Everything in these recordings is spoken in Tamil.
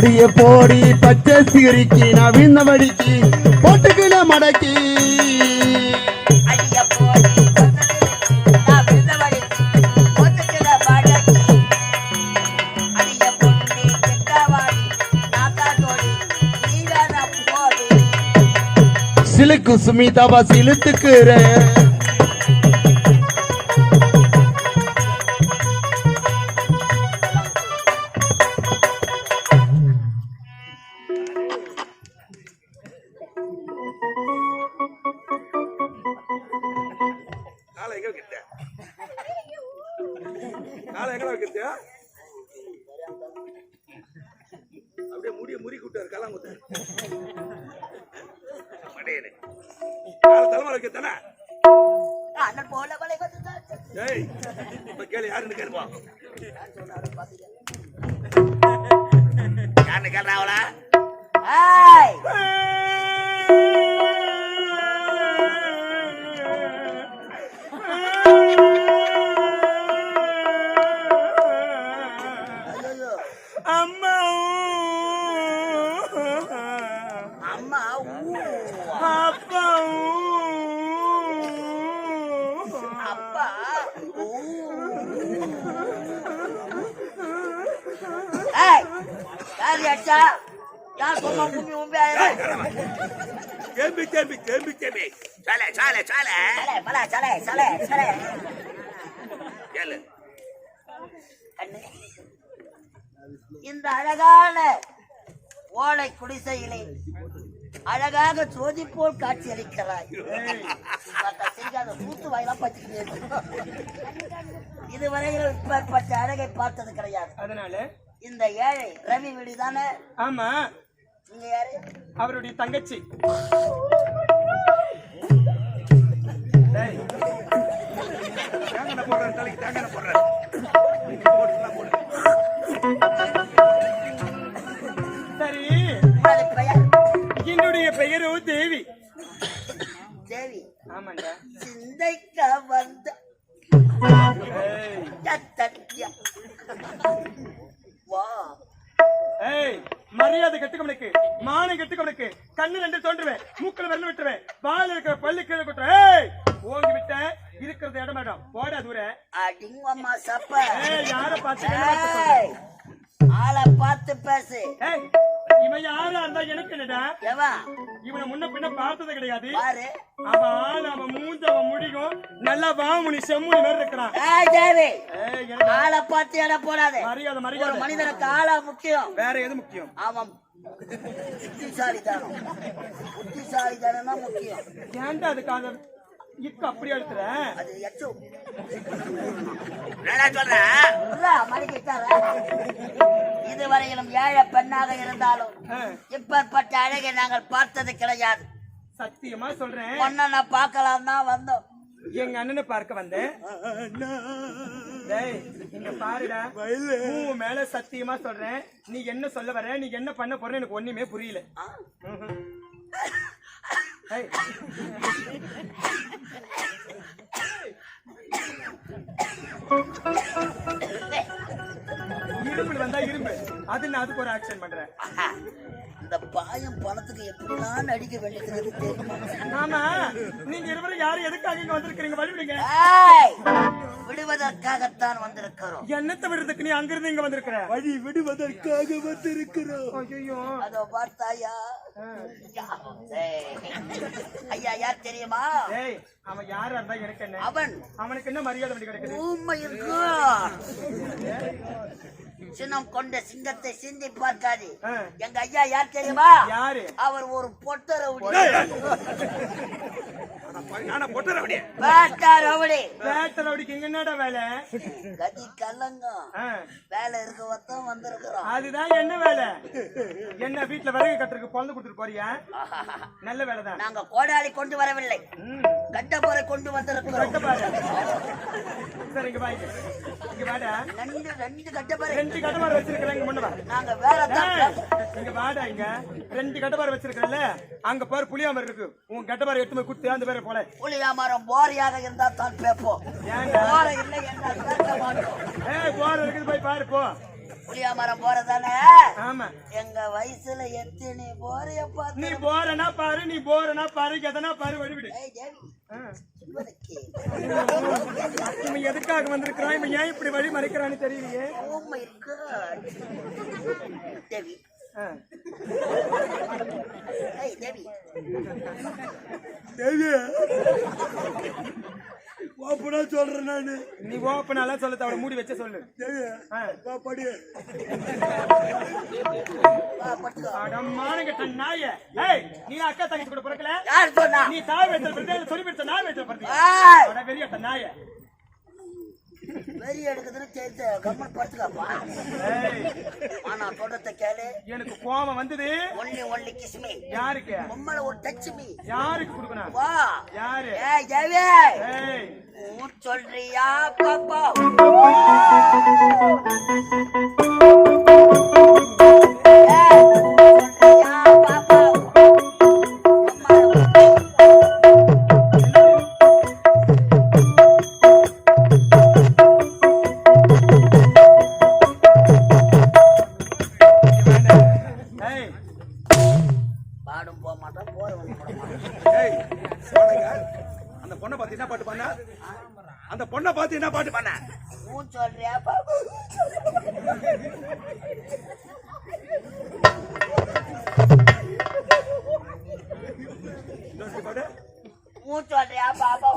அடிய போடி பச்சை சிகரிக்கு நான் வீழ்ந்தபடிக்கு போட்டுக்கிட மடக்கி சிலுக்கு சுமிதாவா சிலுத்துக்குற அப்படியே முடிய முறி கூட்டாரு கலாங்குத்த தலைமை வைக்கத்தானே கேளு யாருன்னு கேளுப்பா யாருன்னு கேள்றா அவளா இந்த அழகான ஓலை குடிசையிலே அழகாக சோதி போல் காட்சி அளிக்கிறாய். கூத்து வாயிலாம் பச்சுக்கிறேன். இதுவரையில் இப்பேற்பட்ட அழகை பார்த்தது கிடையாது. அதனால இந்த ஏழை ரவி வீடு தானே? ஆமா. நீங்க யாரு? அவருடைய தங்கச்சி. சரி, என்னுடைய பெயரோ தேவி. தேவி? ஆமாண்டா. சிந்தைக்க வந்த மரியாதை கட்டுக்கவனுக்கு, மானம் கட்டுக்கவனுக்கு, கண்ணு ரெண்டு தோன்றுவேன், மூக்கில் வெள்ள விட்டுருவேன், பால் இருக்கிற பள்ளி கீழே கொட்டுறேன். ஓங்கி விட்ட இருக்கிறது இடம் மேடம் போடா தூர. அடிங்கம்மா சப்ப. யார பார்த்து ஆளை பார்த்து பேசு. இவன் யாரா இருந்தா எனக்கு என்னடா? இவனை முன்ன பின்ன பார்த்தது கிடையாது. அவன் ஆள், அவன் மூஞ்ச, அவன் முடிக்கும் நல்லா வாமுனி செம்முனி மாதிரி இருக்கிறான். ஆளை பார்த்து இடம் போடாது. மரியாதை மரியாதை. மனிதனுக்கு ஆளா முக்கியம், வேற எது முக்கியம்? அவன் புத்திசாலிதானம். புத்திசாலிதானம் முக்கியம். ஏன்டா அதுக்காக இப்ப அப்படி எடுத்துற? அது எச்சோ இதுவரையிலும் ஏழை பெண்ணாக இருந்தாலும் இப்பேற்பட்ட அழகை நாங்கள் பார்த்தது கிடையாது. சத்தியமா சொல்றேன். பொண்ணை பார்க்கலாம் தான் வந்தோம். எங்க அண்ணனை பார்க்க வந்தேன். இங்க பாருடா, உன் மேல சத்தியமா சொல்றேன். நீ என்ன சொல்ல வர, நீ என்ன பண்ண போற எனக்கு ஒண்ணுமே புரியல. இரும்பு வந்தா இரும்பு, அது நான் அதுக்கு ஒரு ஆக்ஷன் பண்றேன். இந்த பாயம் பணத்துக்கு எப்படிலாம் நடிக்க வேண்டியது தெரியுமா? ஆமா, நீங்க இருவரும் யாரும் எதுக்காக இங்க வந்திருக்கீங்க? வழி விடுங்க. விடுவதற்காகத்தான் வந்திருக்கிறோம். என்னத்தை விடுறதுக்கு நீ அங்கிருந்து இங்க வந்திருக்கிற? வழி விடுவதற்காக வந்திருக்கிறோம். ஐயோ, அதோ பார்த்தாயா? ஐயா யார் தெரியுமா? அவன் யாரா இருந்தா எனக்கு என்ன? அவனுக்கு என்ன மரியாதை பண்ணி கிடைக்குது? உண்மை இருக்கு. சின்னம் கொண்ட சிங்கத்தை சிந்தி பார்க்காது. எங்க ஐயா யார் தெரியுமா? யாரு? அவர் ஒரு பொட்ட ரவுடி. என்னடா வேலை? கதி கலங்கம் வேலை இருக்கத்தான் வந்திருக்கிறோம். அதுதான் என்ன வேலை? என்ன வீட்டுல விறகு கட்டுறதுக்கு பொழுது கொடுத்துட்டு போறியா? நல்ல வேலைதான். நாங்க கோடாலி கொண்டு வரவில்லை, கட்டப்பாறை கொண்டு வந்திருக்கிறோம். சரி, இங்க வாங்க. இங்க வாடா. ரெண்டு கட்டப்பாறை வச்சிருக்கேன். நாங்க வேற இங்க வாடா. இங்க 2 கட்டபாறை வச்சிருக்கல, அங்க பாரு புளியாமரம் இருக்கு. உன் கட்டபாறை எடுத்து போய் குத்து அந்த பேரை போல. புளியாமரம் போரியாக இருந்தா தான் பேப்போம். போர இல்லை என்றால் பேச மாட்டோம். போர் இருக்குது, போய் பாரு போ. புளியா மரம் போறதானே ஆமா எங்க வயசுல எத்தனை போறைய நீ பார்த்து போறனா பாரு நீ போறனா பாரு எதனா பாரு வழிவிடு இவன் எதுக்காக வந்திருக்கிறான் இவன் ஏன் இப்படி வழி மறைக்கிறான்னு தெரியலையே தேவி தேவி ஓப்பனா சொல்றேன் நானு. நீ ஓப்பனாலாம் சொல்ல தவிர மூடி வச்ச சொல்லு படி மானகட்ட நாய ஏய் நீ அக்கா தங்கச்சி கூட பிறக்கல யார் சொன்னா நீ தாய் வயித்துல பிறந்த சொல்லி பிடிச்ச நான் வயித்துல பிறந்த வெறியட்ட நாய வெறி எடுக்குதுன்னு தெரிஞ்ச கம்மன் படுத்துக்காப்பா ஆனா தொடத்தை கேளு எனக்கு கோபம் வந்தது ஒன்லி கிஸ்மி யாருக்கு உம்மள ஒரு டச் மீ யாருக்கு கொடுக்கணும் வா யாரு ஏய் ஜெவி ஏய் ஊ சொல்றியா பாப்பா அந்த பொண்ணை பார்த்து என்ன பாட்டு பண்ண அந்த பொண்ணை பார்த்து என்ன பாட்டு பண்ண சொல்றியா சொல்றியா பாபா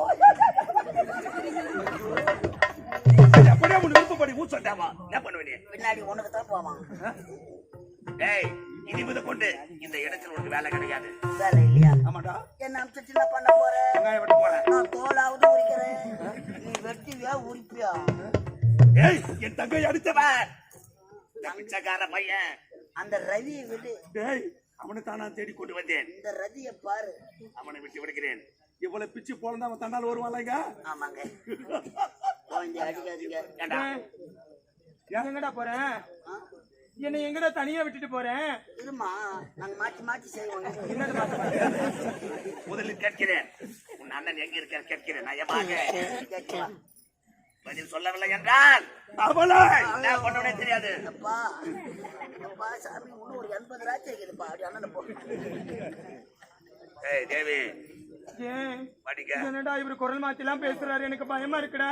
அப்படியே உன் விருப்பப்படி ஊ சொல்லாமா என்ன பண்ணுவேன் பின்னாடி உனக்கு தான் போவான் டேய் இனி முத கொண்டு இந்த இடத்துல உனக்கு வேலை கிடையாது வேலை இல்லையா ஆமாடா என்ன அம்சம் என்ன பண்ண போறேன் வெங்காயம் வெட்ட போறேன் நான் தோலாவது உரிக்கிறேன் நீ வெட்டிவியா உரிப்பியா ஏய் என் தங்கை அடிச்சவன் தங்கச்சக்கார பையன் அந்த ரவியை விடு டேய் அவனை தானா தேடி கொண்டு வந்தேன் இந்த ரதியை பாரு அவனை விட்டு விடுகிறேன் இவ்வளவு பிச்சு போலதான் அவன் தண்டால் வருவான்லங்க ஆமாங்க கொஞ்சம் அடிக்காதீங்க ஏண்டா எங்கடா போறேன் என்னை எங்கடா தனியா விட்டுட்டு போறேன் இருமா நாங்க மாத்தி மாத்தி செய்வோங்க முதலில் கேட்கிறேன் உன் அண்ணன் எங்க இருக்க கேட்கிறேன் நயமாக பதில் சொல்லவில்லை என்றால் அவளை என்ன பண்ணவே தெரியாது அப்பா அப்பா சாமி இன்னும் ஒரு 80 ராஜ்யம் இருக்குதுப்பா அப்படி அண்ணன் போ ஏய் தேவி ஏன் படிக்க என்னடா இவரு குரல் மாத்தி எல்லாம் பேசுறாரு எனக்கு பயமா இருக்குடா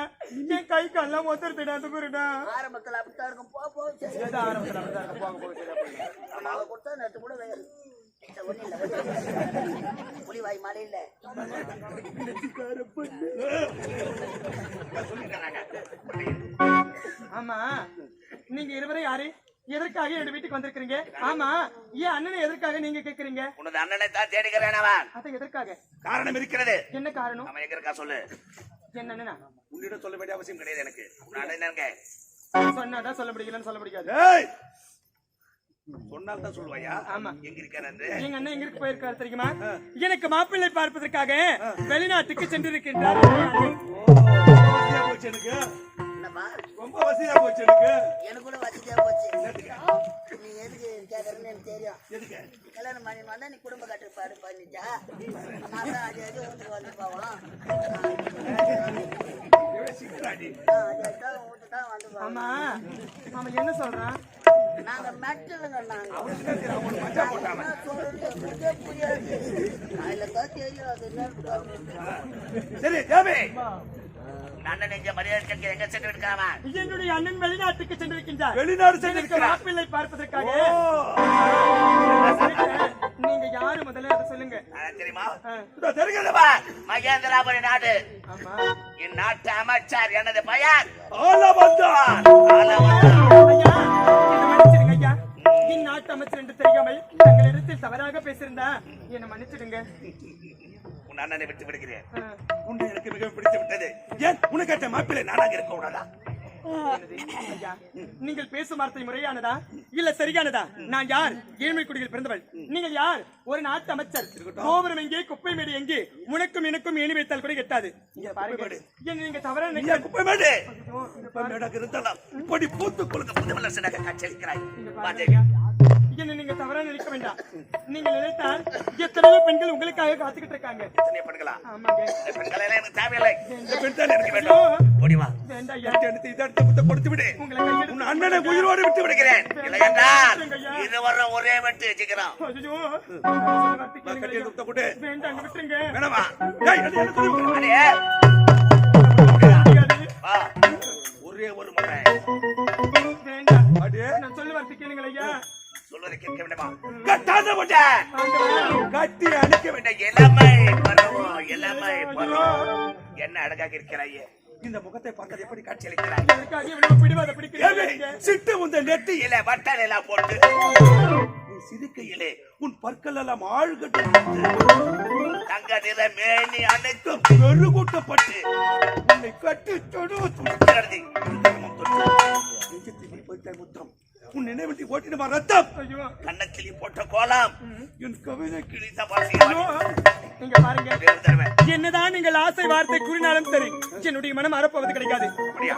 என் கை கால்லாம் ஒத்துருடா துக்குறடா ஆரம்பத்துல அப்படித்தான் இருக்கும் போ போ சரி ஏதோ ஆரம்பத்துல அப்படிதான் இருக்கும். போக போக சரியா போயிடும். நாங்க கொடுத்தா நேற்று கூட புலி வாய் மாலை இல்ல ஆமா நீங்க இருவரும் யாரு எதற்காக என்னோட வீட்டுக்கு வந்திருக்கீங்க ஆமா ஏன் அண்ணனை எதற்காக நீங்க கேக்குறீங்க உனது அண்ணனை தான் தேடுகிறேன் அவன் அத எதற்காக காரணம் இருக்கிறது என்ன காரணம் அவன் எங்க இருக்கா சொல்லு என்னன்னா உன்னிடம் சொல்ல வேண்டிய அவசியம் கிடையாது எனக்கு உன் அண்ணன் எங்க சொன்னாதான் சொல்ல முடியலன்னு சொல்ல முடியாது ஏய் சொன்னால் தான் சொல்லுவாயா ஆமா எங்க இருக்காரு எங்க அண்ணன் எங்க போயிருக்காரு தெரியுமா எனக்கு மாப்பிள்ளை பார்ப்பதற்காக வெளிநாட்டுக்கு சென்றிருக்கின்றார் ரொம்ப வசதியா போச்சு எனக்கு எனக்கு கூட வசதியா போச்சு நீ எதுக்கு கேக்குறன்னு எனக்கு தெரியும் எதுக்கு கல்யாணம் பண்ணி வந்தா நீ குடும்ப கட்டுப்பாடு பண்ணிட்டா மாதம் அது அது வீட்டுக்கு வந்து போவோம் வீட்டுதான் வந்து போவோம் ஆமா அவன் என்ன சொல்றான் நாங்க மெட்டலுங்க நாங்க புரியாது அதுல தான் தெரியும் அது சரி தேவி அண்ணன் எங்க மரியாதை எங்க சென்று இருக்காம என்னுடைய அண்ணன் வெளிநாட்டுக்கு சென்றிருக்கின்றார் வெளிநாடு எனக்கு சென்றிருக்கிறார் மாப்பிள்ளை பார்ப்பதற்காக நீங்க யாரு முதல்ல அதை சொல்லுங்க தெரியுமா தெரிகிறவா மகேந்திராபுரி நாடு ஆமா என் நாட்டு அமைச்சர் எனது பையன் ஐயா என்ன மன்னிச்சிடுங்க ஐயா என் நாட்டு அமைச்சர் என்று தெரியாமல் தங்களிடத்தில் தவறாக பேசியிருந்தா என்ன மன்னிச்சிடுங்க உன் அண்ணனை விட்டு விடுகிறேன் உன்னை எனக்கு மிகவும் பிடித்து விட்டது ஏன் உனக்கு கேட்ட மாப்பிள்ளை நானாக இருக்க கூடாதா ஐயா நீங்கள் பேசும் வார்த்தை முறையானதா இல்ல சரியானதா நான் யார் ஏழ்மை குடியில் பிறந்தவள் நீங்கள் யார் ஒரு நாட்டு அமைச்சர் கோபுரம் எங்கே குப்பை மேடு எங்கே உனக்கும் எனக்கும் ஏணி வைத்தால் கூட எட்டாது என்ன நீங்க தவறா குப்பை மேடு இருந்தாலும் இப்படி பூத்து கொழுக்க புதுவலசனாக காட்சியளிக்கிறாய் என்ன நீங்க தவறா நினைக்க வேண்டாம் நீங்க நினைத்தால் எத்தனையோ பெண்கள் உங்களுக்காக காத்துக்கிட்டு இருக்காங்க எத்தனை பெண்களா ஆமாங்க பெண்கள் எல்லாம் எனக்கு தேவையில்லை இந்த பெண் தான் எனக்கு வேண்டும் ஓடி வா வேண்டாம் ஐயா. எடுத்து இதை எடுத்து முத்த கொடுத்து விடு. உங்களை கையெடுத்து உன் அண்ணனை உயிரோடு விட்டு விடுகிறேன். இல்லை என்றால் இருவரும் ஒரே வெட்டு வச்சுக்கிறோம். ஐயோ, கட்டி முத்த கொடு. வேண்டாங்க, விட்டுருங்க. வேணாமா? டேய், அது என்ன தெரியுமா? அடே, முடியாது. வா. ஒரே ஒரு முறை வேண்டாம். அடே, நான் சொல்ல வார்த்தை கேளுங்கள் ஐயா. சொல்வதை கேட்க வேண்டுமா? கட்டாத முட்டை. கட்டி அணைக்க வேண்டாம். இந்த இளமை பருவம், இளமை பருவம். என்ன அழகாக இருக்கிறாயே. இந்த முகத்தை பார்த்தால் எப்படி காட்சி அளிக்கிறாய். எதுக்காக இவ்வளவு பிடிவாத பிடிக்கிறீங்க? சிட்டு உந்த நெட்டியில இல்ல பட்டால் எல்லாம் போட்டு நீ சிரிக்கையிலே உன் பற்கள் எல்லாம் ஆழ்கட்டு தங்க நிற மேனி அனைத்தும் பெருகூட்டப்பட்டு உன்னை கட்டி கிடந்தி. முத்தம் உன் நினைவெட்டி ஓட்டினமா ரத்தம் ஐயோ, கண்ணக்கிளி போட்ட கோலம் என் கவிதை கிழித்த பாசியம். இங்க பாருங்க, என்னதான் நீங்கள் ஆசை வார்த்தை கூறினாலும் சரி, என்னுடைய மனம் அறப்போவது கிடைக்காது.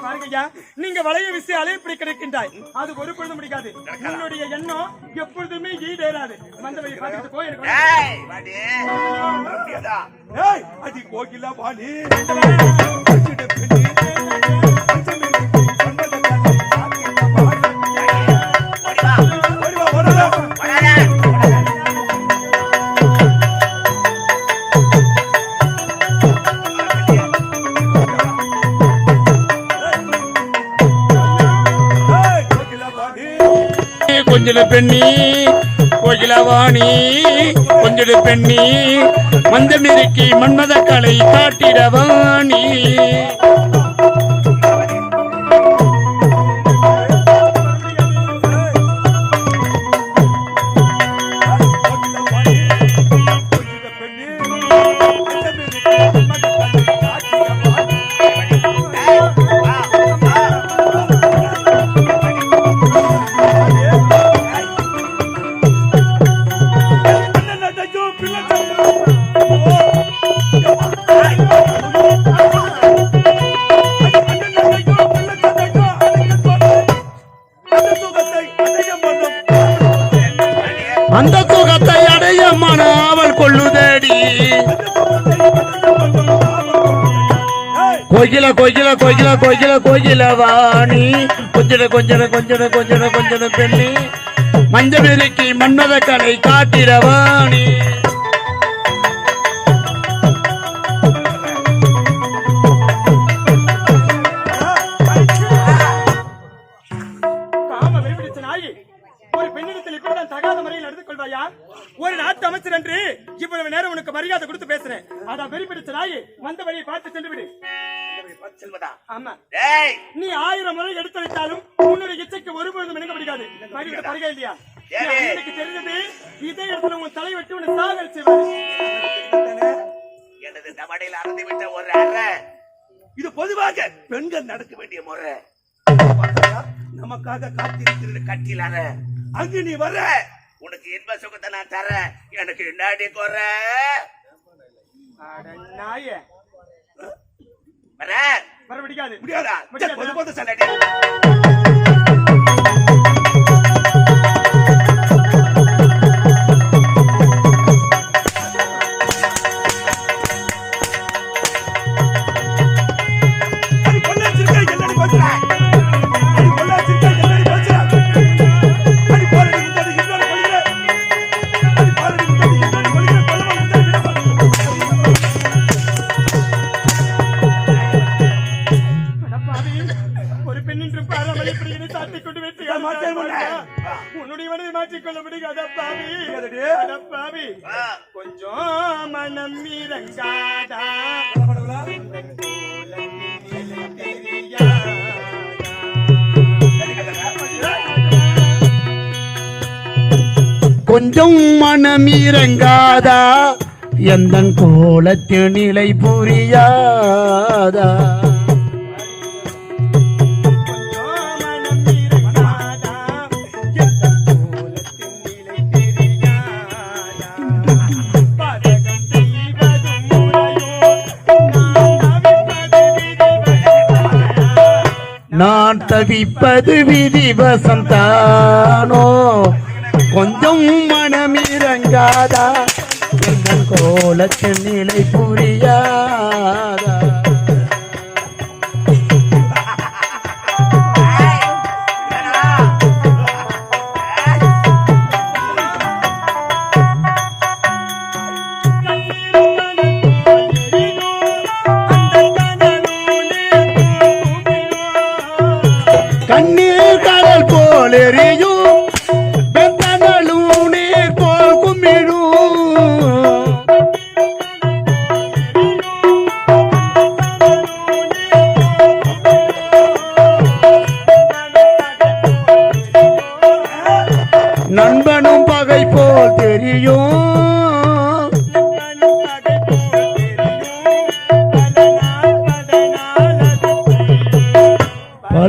பாருங்க ஐயா, நீங்க வளைய விசையாலே இப்படி கிடைக்கின்றாய், அது ஒரு பொழுதும் முடிக்காது. உன்னுடைய எண்ணம் எப்பொழுதுமே ஈடேறாது. வந்த வழி பார்த்துட்டு போய் எனக்கு ஏய், வாடி. முடியாதா? ஏய் அடி கோகிலா வாணி ஓடி வா. வராதே. கொஞ்சிட பெண்ணி கோகிலவாணி, கொஞ்சிட பெண்ணி மஞ்சள் நெருக்கி மன்மத கலை காட்டிடவாணி. அந்த சுகத்தை அடைய மன அவள் கொள்ளுதடி. கோகில கோகில கோகில கோகில கோகிலவாணி, கொஞ்சிட கொஞ்சிட கொஞ்சிட கொஞ்சிட கொஞ்சிட பெண்ணி மஞ்சள் நெருக்கி மன்மத கலை காட்டிடவாணி. காம வெறிபிடிச்ச நாயி, ஒரு பெண்ணிடத்தில் இப்படிதான் தகாத முறையில் நடந்து கொள்வாயா? ஒரு நாட்டு அமைச்சர் என்று இவ்வளவு நேரம் உனக்கு மரியாதை கொடுத்து பேசுறேன். அதான் வெறிபிடிச்ச நாயி, வந்த வழியை பார்த்து சென்று விடு. செல்வதா? ஆமா, ஏய், நீ 1000 முறை எடுத்துரைத்தாலும் உன்னுடைய இச்சைக்கு ஒருபொழுதும் இணங்க முடியாது. பருகை இல்லையா? எனக்கு தெரிஞ்சது இதே இடத்துல உன் தலை வெட்டி உன்னை சாகடிச்சிருவாரு. எனது தமடையில் அறந்து விட்ட ஒரு அறை. இது பொதுவாக பெண்கள் நடக்க வேண்டிய முறை. நமக்காக காத்திருக்கிறது. கட்டில் அறை. அங்கு நீ வர உனக்கு இன்ப சுகத்தை நான் தரேன். எனக்கு என்னாடி குறை? நாய வர வர பிடிக்காது. முடியாதா? முடியாதா? பொது பொது சொல்லடி. ஒரு பெண்ணின்று பாராமல் இப்படி சாத்திக் கொண்டு வெற்றி உன்னுடைய மனதை மாற்றிக்கொள்ள முடியாத பாவி. கொஞ்சம் மனம் இறங்காதா, கொஞ்சம் மனமிறங்காதா, எந்தன் கோலத்து நிலை புரியாதா. நான் தவிப்பது விதி வசந்தானோ, கொஞ்சம் மனமிறங்காதா, எங்கள் கோலத்தின் நிலை புரியாதா.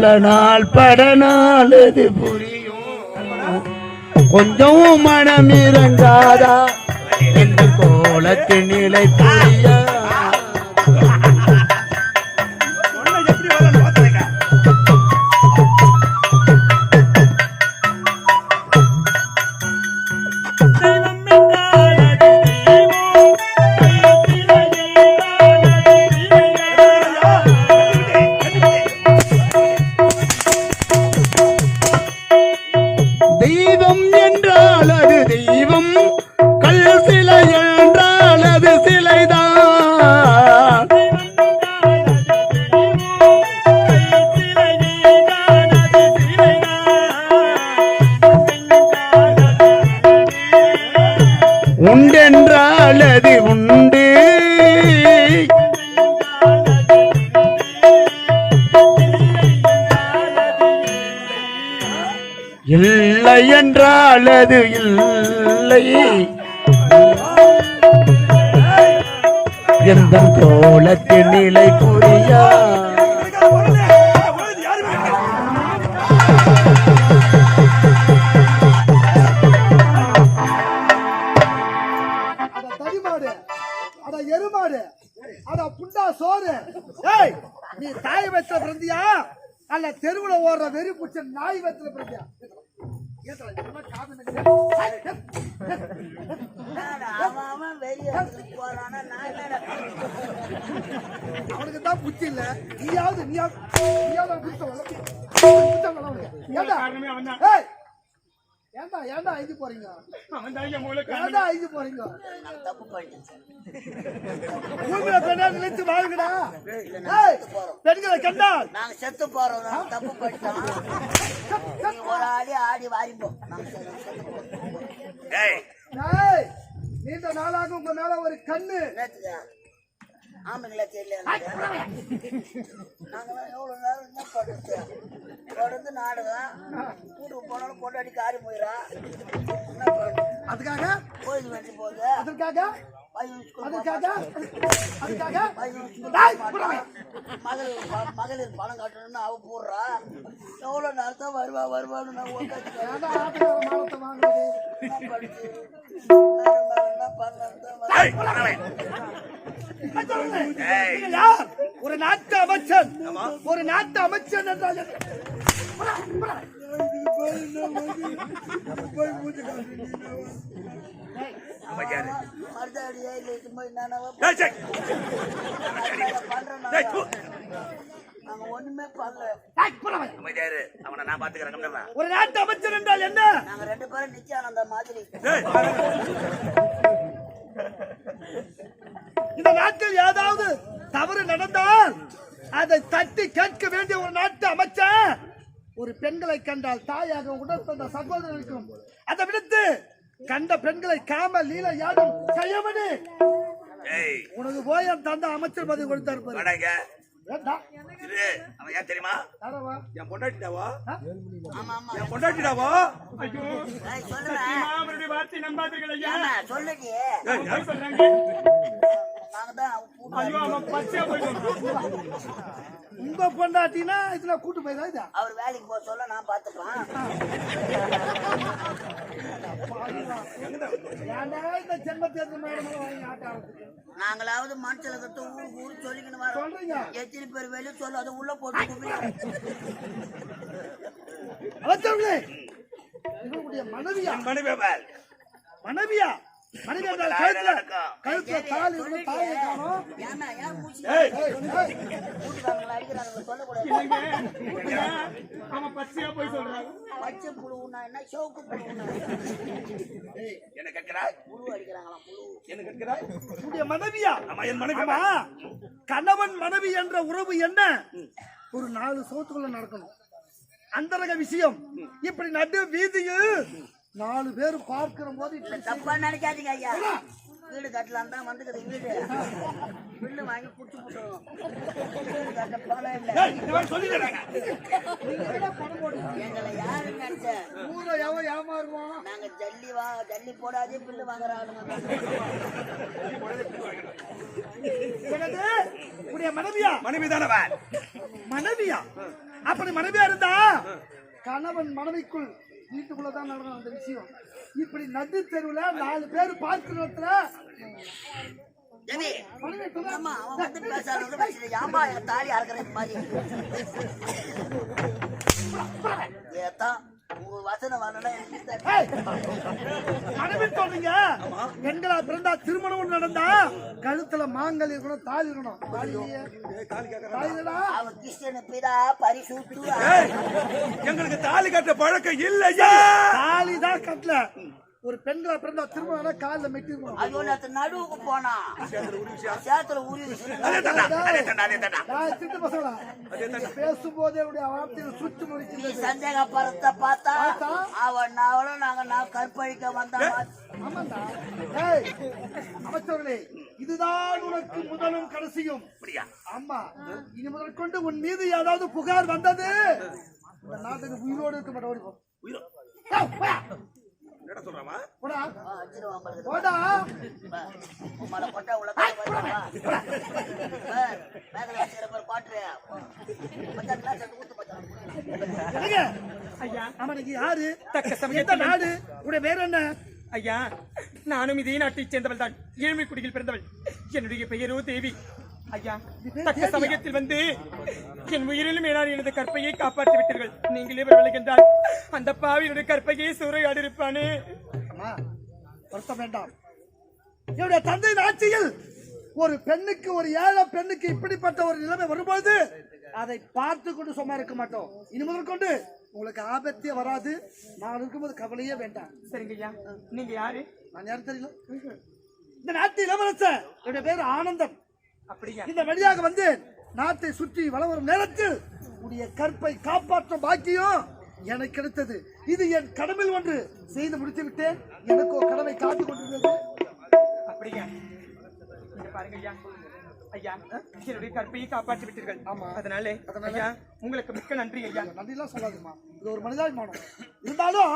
பல நாள் பட நாள் அது புரியும் கொஞ்சம் மனம் இறங்காதா இந்த கோலத்தின் நிலை புரியா சொன்ன எப்படி வரணும் பார்த்தேங்க. தெய்வம் என்றால் அது தெய்வம் கல் சிலை என்றால் அது சிலைதான் உண்டென்றால் அது உண்டு இல்லை என்றால் அது இல்லை எந்த கோலத்தின் நிலை புரியா அட தடிமாடு, அட எருமாடு, அட புண்டா சோறு. ஏய், நீ தாய் வச்ச பிறந்தியா அல்ல தெருவுல ஓடுற வெறி புடிச்ச நாய் வச்ச பிறந்தியா? அவன் வெளியே போறானா நான் என்னடா அவனுக்கு தான் புத்தி இல்ல. நீயாவது காரணமே அவன் தான். ஏன்டா ஐந்து போறீங்க? அவன் தான் என் மூல காரணம். ஏன்டா ஐந்து போறீங்க? நான் தப்பு பண்ணிட்டேன். ஊர்ல பெண்ணா நினைச்சு வாழுங்கடா. ஏய், பெண்களை கண்டால் நாங்க செத்து போறோம். நாங்க தப்பு பண்ணிட்டோம். நீ ஒரு ஆடி ஆடி வாரிப்போம். நாங்க செத்து போறோம். ஏய், ஏய், நீண்ட நாளாக உங்க மேல ஒரு கண்ணு. நேத்துக்கா ஆம்பளைங்களா தெரியல எனக்கு. நாங்களாம் எவ்வளவு நேரம் என்ன படுத்து தொடர்ந்து நாடகம் வீட்டுக்கு போனாலும் கொண்டாடி காரி போயிடா. என்ன பண்ணுறது? அதுக்காக கோயில் வெட்டி போகுது. அதற்காக மகளிர் பணம் கட்டணும்னு அவ போடுறா. எவ்வளவு நேரம் தான் வருவான்னு நான் உட்காந்து ஒரு நாட்டு அமைச்சன் என்றால் மருதாடியே இல்லை போய் நானவா பண்றேன். நாங்க ஒண்ணுமே பண்ணல. அமைதியாரு, அவனை நான் பாத்துக்கிறேன். ஒரு நாட்டு அமைச்சர் என்றால் என்ன? நாங்க ரெண்டு பேரும் நிச்சயானந்த மாதிரி. இந்த நாட்டில் ஏதாவது தவறு நடந்தால் அதை தட்டி கேட்க வேண்டிய ஒரு நாட்டு அமைச்சர் ஒரு பெண்களை கண்டால் தாயாக உடன் பிறந்த சகோதரர்களுக்கும் அதை விடுத்து கண்ட பெண்களை காம லீல யாரும் செய்யமணி உனக்கு போய் அந்த தந்த அமைச்சர் பதவி கொடுத்தாரு பாரு. அவன் ஏன் தெரியுமா? யாரவா? என் பொண்டாட்டிடாவா? ஆமா ஆமா என் பொண்டாட்டிடாவா? ஐயோ, சொல்லுங்க. சத்தியமா அவருடைய வார்த்தை நம்பாதீர்கள் ஐயா. ஏன்னா சொல்லுடி. போய் சொல்றாங்க. நாங்க தான் ஐயோ, அவன் பச்சையா போயிட்டு உங்க பொண்டாட்டினா இதுல கூட்டு போய்தான் இதா அவர் வேலைக்கு போக சொல்ல நான் பாத்துப்பேன். ஏன்டா இந்த ஜென்மத்தை மேடம் வாங்கி ஆட்ட ஆரம்பிச்சு நாங்களாவது மனுஷல கத்து ஊரு சொல்லிக்கணும் வரோம். சொல்றீங்க. எத்தனை பேர் வெளியே சொல்ல அது உள்ள போட்டு அமைச்சர்களே, இவருடைய மனைவியா? மனைவியா? மனைவி என்றால் கழுத்துல தாலி இருந்து தாயை காணோம். ஏன்னா ஏன் மூச்சு ஏய், கூட்டுக்காரங்களை அடிக்கிறாங்க சொல்லக்கூடாது. இல்லைங்க. அவன் பச்சையா போய் சொல்றான். பச்சை புழுவுனா என்ன சோப்பு புழுவுனா என்ன கேட்கிறாய்? புழு அடிக்கிறாங்களாம். புழு என்ன கேட்கிறாய்? உன்னுடைய மனைவியா? ஆமா, என் மனைவி. ஆமா. கணவன் மனைவி என்ற உறவு என்ன? ஒரு 4 சோத்துக்குள்ள நடக்கணும். அந்தரக விஷயம் இப்படி நடு வீதியில் 4 பேர் பார்க்கிற போது இப்படி தப்பா நினைக்காதீங்க ஐயா. வீடு கட்டலாம் தான் வந்துக்குது வீடு வீடு வாங்கி குடிச்சு போட்டுருவோம் வீடு கட்ட பணம் இல்லை எங்களை யாரு நினைச்ச ஊரை எவன் ஏமாறுவான் நாங்க ஜல்லி போடாதே பில்லு வாங்குற ஆளுங்க எனது உடைய மனைவியா மனைவிதானவன் மனைவியா அப்படி மனைவியா இருந்தா கணவன் மனைவிக்குள் வீட்டுக்குள்ளதான் நடக்கும் அந்த விஷயம் இப்படி நடு தெருவுல 4 பேர் பார்க்கிற இடத்துல ஜெவி, மனைவி சொல்ல- ஆமா, அவன் வந்து பேசாத ஏமா என் தாலி அறுக்கிற மாதிரி ஏத்தான் உங்க வசனம் வரணும் ஏய், மனைவி சொல்றீங்க பெண்களா பிறந்தா திருமணம் நடந்தா கழுத்துல மாங்கல் இருக்கணும் தாலி இருக்கணும் தாலி இல்லையே. தாலி இல்லடா. அவன் கிறிஸ்டியன் பிதா பரிசுத்து எங்களுக்கு தாலி கட்ட பழக்கம் இல்லையா தாலி தான் கட்டல ஒரு பெண்களா பிறந்தா திருமணம் காலில் மெட்டி இருக்கணும் ஐயோ நேத்து நடுவுக்கு போனா சேத்துல ஊறி அதே தாண்டா நான் சிட்டு பசங்களா பேசும்போதே என்னுடைய வார்த்தையை சுற்றி நீ முடிக்கிறது சந்தேகப்படுத்த பார்த்தா பார்த்தா? அவளும் நான் கற்பழிக்க வந்தா ஆமாண்டா. ஏய், அமைச்சர்களே இதுதான் உனக்கு முதலும் கடைசியும் அப்படியா ஆமா இனி முதல் கொண்டு உன் மீது ஏதாவது புகார் வந்தது இந்த நாட்டுக்கு உயிரோடு இருக்க மாட்டேன் ஓடி போ. உயிரோ ஏய், போடா. என்ன சொல்றாமா போடா அடிச்சிருவான் பாருங்க. போடா மழை போட்டா உள்ள பாட்டு என்னங்க? ஐயா அவனுக்கு யாரு தக்க எந்த சமயத்தில் நாடு உடைய பேர் என்ன ஐயா நானும் இதே நாட்டைச் சேர்ந்தவள் தான் ஏழ்மை குடியில் பிறந்தவள் என்னுடைய பெயரோ தேவி ஐயா தக்க சமயத்தில் வந்து என் உயிரிலும் மேலான எனது கற்பையை காப்பாற்றி விட்டீர்கள் நீங்களே வரவில்லை என்றால் அந்த பாவியுடைய கற்பையை சூறையாடி இருப்பானே அம்மா வருத்தம் வேண்டாம் என்னுடைய தந்தையின் ஆட்சியில் ஒரு பெண்ணுக்கு ஒரு ஏழை பெண்ணுக்கு இப்படிப்பட்ட ஒரு நிலைமை வரும்போது அதை பார்த்து கொண்டு சும்மா இருக்க மாட்டோம் இனி முதல் கொண்டு உங்களுக்கு ஆபத்தே வராது நான் இருக்கும்போது கவலையே வேண்டாம் சரிங்க ஐயா நீங்க யாரு நான் யாரும் தெரியல இந்த நாட்டு இளவரசர் என்னுடைய பேர் ஆனந்தன் அப்படியா இந்த வழியாக வந்து நாட்டை சுற்றி வளம் வரும் நேரத்தில் உடைய கற்பை காப்பாற்றும் பாக்கியம் எனக்கு கிடைத்தது இது என் கடமையில் ஒன்று செய்து முடித்து விட்டேன் எனக்கு ஒரு கடமை காத்து கொண்டிருந்தது அப்படியா இங்க பாருங்க ஐயா ஐயா என்னுடைய கற்பையை காப்பாற்றி விட்டீர்கள் ஆமா. அதனாலே ஐயா உங்களுக்கு மிக்க நன்றி ஐயா நன்றிலாம் சொல்லாதுமா இது ஒரு மனிதாபிமானம் இருந்தாலும்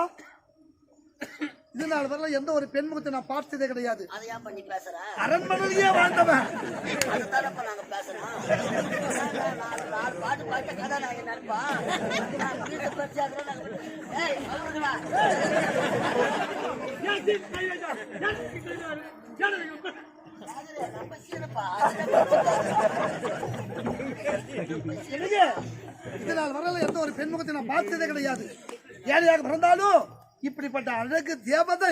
இது நாள் வரல எந்த ஒரு பெண்முகத்தை நான் பார்த்ததே கிடையாது அதை ஏன் பண்ணி பேசுற அரண்மனையிலேயே வாழ்ந்தவன் அதுதான் இப்ப நாங்க பேசுறோம் நாலு பாட்டு பாட்டு கதை நாங்க நினைப்பா நான் வீட்டு பிரச்சனை நாங்க ஏய் அவருங்களா நம்ம சீரப்பா எனக்கு இது நாள் வரல எந்த ஒரு பெண்முகத்தை நான் பார்த்ததே கிடையாது ஏழையாக பிறந்தாலும் இப்படிப்பட்ட அழகு தேவதை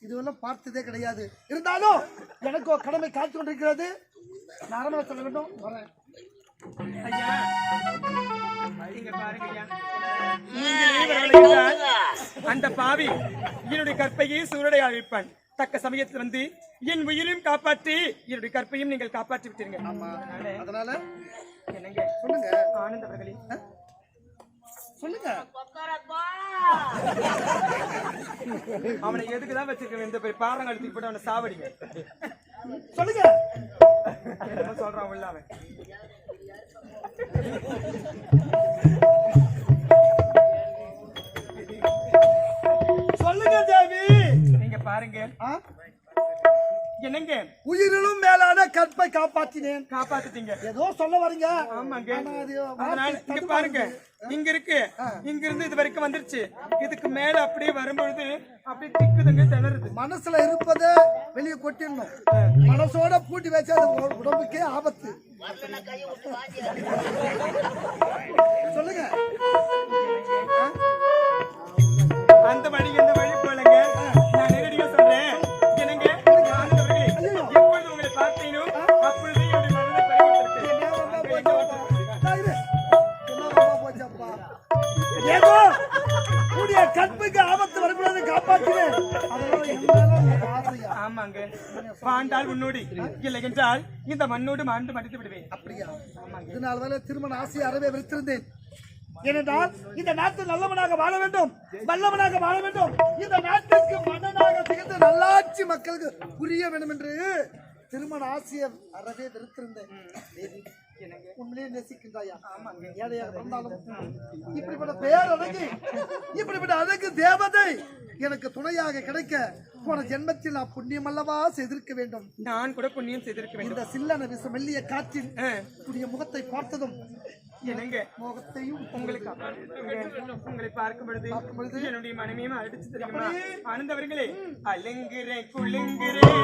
இதுவெல்லாம் பார்த்ததே கிடையாது இருந்தாலும் எனக்கு ஒரு கடமை காத்து கொண்டிருக்கிறது நான் அரண்மனை சொல்ல வேண்டும் வரேன் ஐயா இங்க பாருங்க ஐயா நீங்களே வரவில்லை என்றால் அந்த பாவி என்னுடைய கற்பையை சூரடை அழிப்பான் தக்க சமயத்தில் வந்து என் உயிரையும் காப்பாற்றி என்னுடைய கற்பையும் நீங்கள் காப்பாற்றி விட்டீங்க ஆமா அதனால என்னங்க சொல்லுங்க ஆனந்த அவர்களே சொல்லுங்க அவனை எதுக்குதான் வச்சிருக்க இந்த போய் பாறங்கழுத்துக்கு போட்டு அவனை சாவடிங்க சொல்லுங்க என்னமோ சொல்றான் உள்ள அவன் சொல்லுங்க தேவி நீங்க பாருங்க ஆ? என்னங்க உயிரிலும் மேலான கற்பை காப்பாற்றினேன் காப்பாத்திட்டீங்க ஏதோ சொல்ல வரீங்க ஆமாங்க ஆனா அது அதனால வார்த்தை இங்க பாருங்க இங்க இருக்கு இங்க இருந்து இது வரைக்கும் வந்துருச்சு இதுக்கு மேல அப்படியே வரும்பொழுது அப்படியே திக்குதுங்க திணறுது மனசுல இருப்பதை வெளியே கொட்டிடணும் மனசோட பூட்டி வச்சா அது உடம்புக்கே ஆபத்து சொல்லுங்க அந்த வழி இந்த வழி போலங்க நான் நேரடியா சொல்றேன் என்னங்க ஆனந்தவர்களே, எப்பொழுது உங்களை பார்த்தேனோ அப்பொழுது என்னுடைய மனதை பறிகொடுத்திருக்கேன். ஏதோ உடைய கற்புக்கு ஆபத்து வரக்கூடாது காப்பாற்றுவேன் அதனால என்னால உனக்கு ஆசையா ஆமாங்க பாண்டால் உன்னோடு இல்லை என்றால் இந்த மண்ணோடு மாண்டு மடித்து விடுவேன் அப்படியா இது நாள் வேலை திருமண ஆசையை அறவே வைத்திருந்தேன் ஏனென்றால் இந்த நாட்டு நல்லவனாக வாழ வேண்டும், வல்லவனாக வாழ வேண்டும், இந்த நாட்டிற்கு மன்னனாக திகழ்ந்து நல்லாட்சி மக்களுக்கு புரிய வேண்டும் என்று திருமண ஆசிரியர் அறவே வெறுத்திருந்தேன். உண்மையிலே நேசிக்கின்றாயா? ஏழையாக பிறந்தாலும் இப்படிப்பட்ட பேரழகு, இப்படிப்பட்ட அழகு தேவதை எனக்கு துணையாக கிடைக்க போன ஜென்மத்தில் நான் புண்ணியம் அல்லவா செய்திருக்க வேண்டும். நான் கூட புண்ணியம் செய்திருக்க வேண்டும். இந்த சில்லன விச மெல்லிய காற்றில் உடைய முகத்தை பார்த்ததும் என்னங்க முகத்தையும் உங்களுக்கு உங்களை பார்க்கும் பொழுது என்னுடைய மனைவியும் அடிச்சு தெரியுமா? ஆனந்தவர்களே, அலங்குறேன் குலுங்குறேன்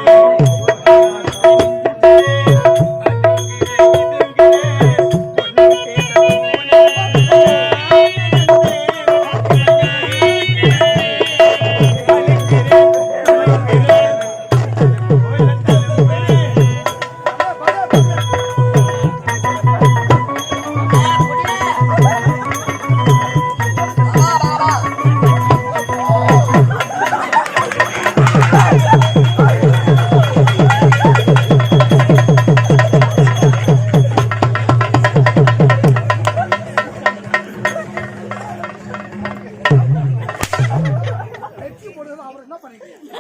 அவர் என்ன பண்ணிக்கிறீங்க?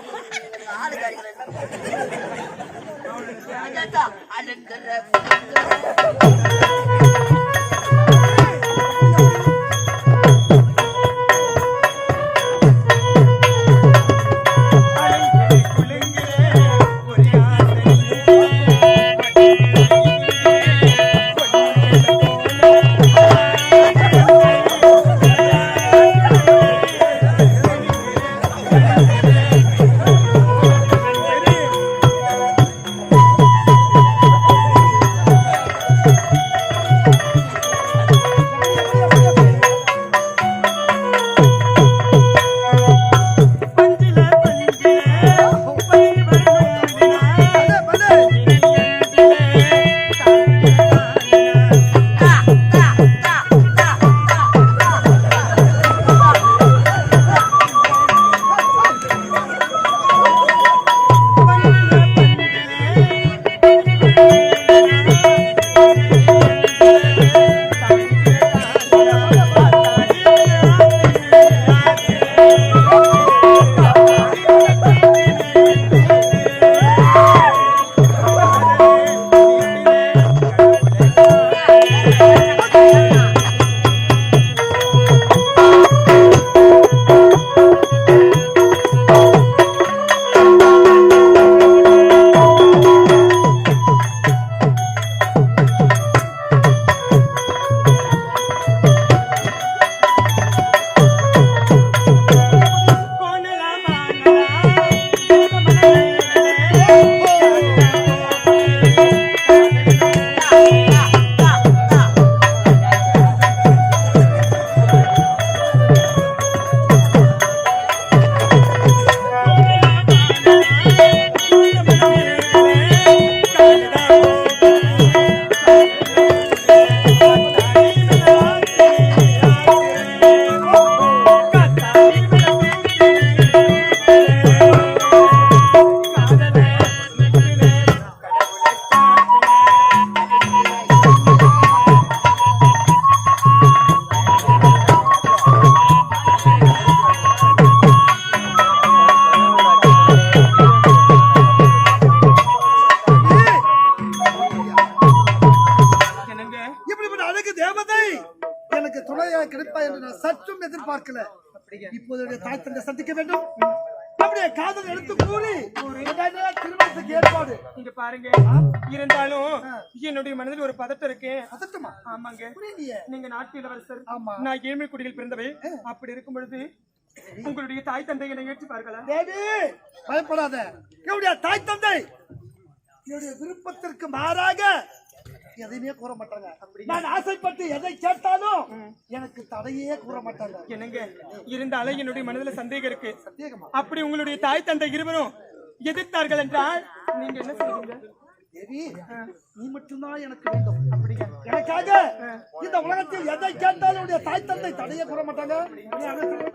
சற்றும் எதிர்பார்க்கல. இப்போது தாய் தந்தை சந்திக்க வேண்டும், அப்படியே காதல் எடுத்து கூறி திருமணத்துக்கு ஏற்பாடு. நீங்க பாருங்க, இருந்தாலும் என்னுடைய மனதில் ஒரு பதட்டம் இருக்கு. பதட்டமா? ஆமாங்க. நீங்க நாட்டு இளவரசர், ஆமா, நான் ஏழ்மை குடியில் பிறந்தவை. அப்படி இருக்கும் பொழுது உங்களுடைய தாய் தந்தை என்னை ஏற்றுப்பார்களா? தேவி, பயப்படாத. என்னுடைய தாய் தந்தை என்னுடைய விருப்பத்திற்கு மாறாக எதையுமே கூற மாட்டாங்க. நான் ஆசைப்பட்டு எதை கேட்டாலும் எனக்கு தடையே கூற மாட்டாங்க. என்னங்க இருந்தாலும் என்னுடைய மனதில் சந்தேகம் இருக்கு. அப்படி உங்களுடைய தாய் தந்தை இருவரும் எதிர்த்தார்கள் என்றால் நீங்க என்ன சொல்லுவீங்க? தேவி, நீ மட்டும்தான் எனக்கு வேண்டும். அப்படிங்க, எனக்காக இந்த உலகத்தில் எதை கேட்டாலும் தாய் தந்தை தடையே கூற மாட்டாங்க.